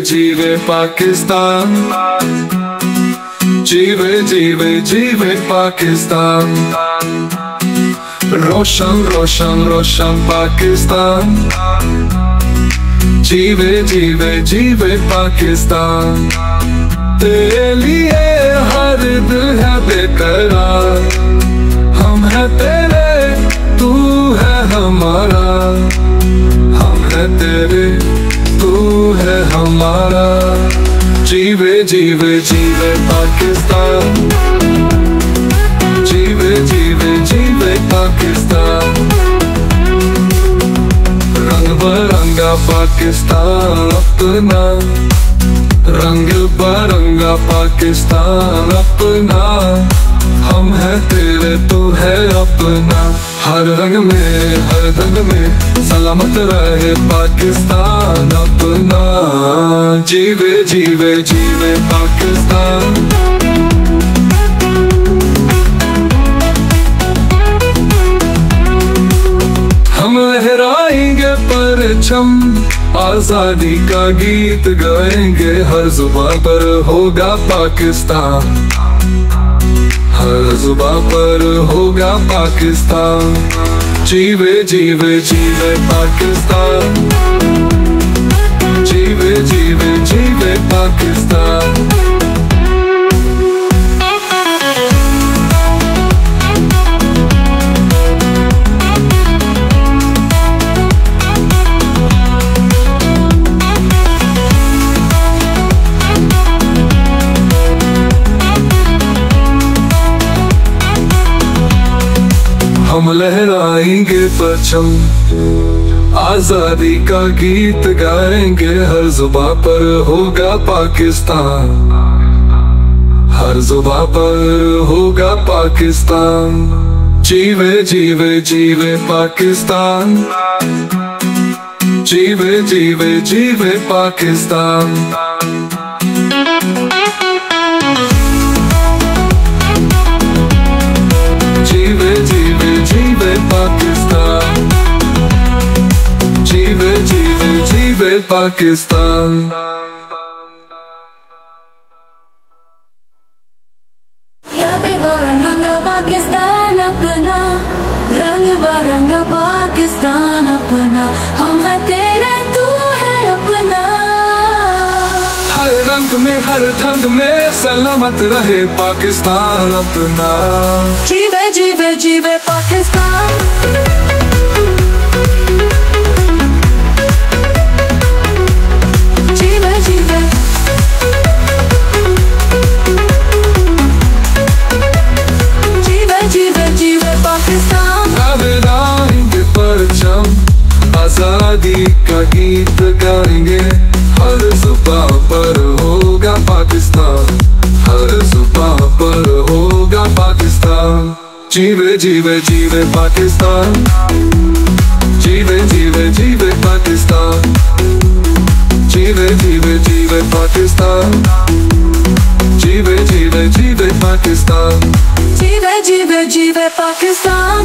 जीवे पाकिस्तान, जीवे जीवे जीवे पाकिस्तान। रोशन रोशन रोशन पाकिस्तान, जीवे जीवे जीवे पाकिस्तान। तेरे लिए हर दिल है बेकरार, हम है तेरे तू है हमारा, हम है तेरे तू है हमारा। जीवे जीवे जीवे पाकिस्तान, जीवे जीवे जीवे पाकिस्तान। रंग बिरंगा पाकिस्तान अपना, रंग बिरंगा पाकिस्तान अपना। हम है तेरे तू है अपना, हर रंग में हर रंग में सलामत रहे पाकिस्तान अपना। जीवे जीवे जीवे पाकिस्तान। हम लहराएंगे परचम, आजादी का गीत गाएंगे, हर जुबान पर होगा पाकिस्तान, हर जुबान पर होगा पाकिस्तान। जीवे जीवे जीवे पाकिस्तान, जीवे जीवे जीवे पाकिस्तान। हम लहराएंगे परचम, आजादी का गीत गाएंगे, हर जुबान पर होगा पाकिस्तान, हर जुबान पर होगा पाकिस्तान। जीवे जीवे जीवे पाकिस्तान, जीवे जीवे जीवे पाकिस्तान। जीवे जीवे जीवे पाकिस्तान, जीवे जीवे जीवे पाकिस्तान। पाकिस्तान अपना, रंग बिरंगा पाकिस्तान अपना। हम है तेरे तू है अपना, हर रंग में हर ढंग में सलामत रहे पाकिस्तान अपना। जीवे जीवे जीवे पाकिस्तान। जीवे जीवे जीवे जीवे जीवे पाकिस्तान। लहराएंगे परचम, आजादी का गीत गाएंगे, हर जुबान पर होगा पाकिस्तान, हर जुबान पर होगा पाकिस्तान। जीवे जीवे जीवे पाकिस्तान, जीवे जीवे जीवे पाकिस्तान। जीवे जीवे जीवे पाकिस्तान, जीवे जीवे जीवे पाकिस्तान। जीवे जीवे जीवे पाकिस्तान।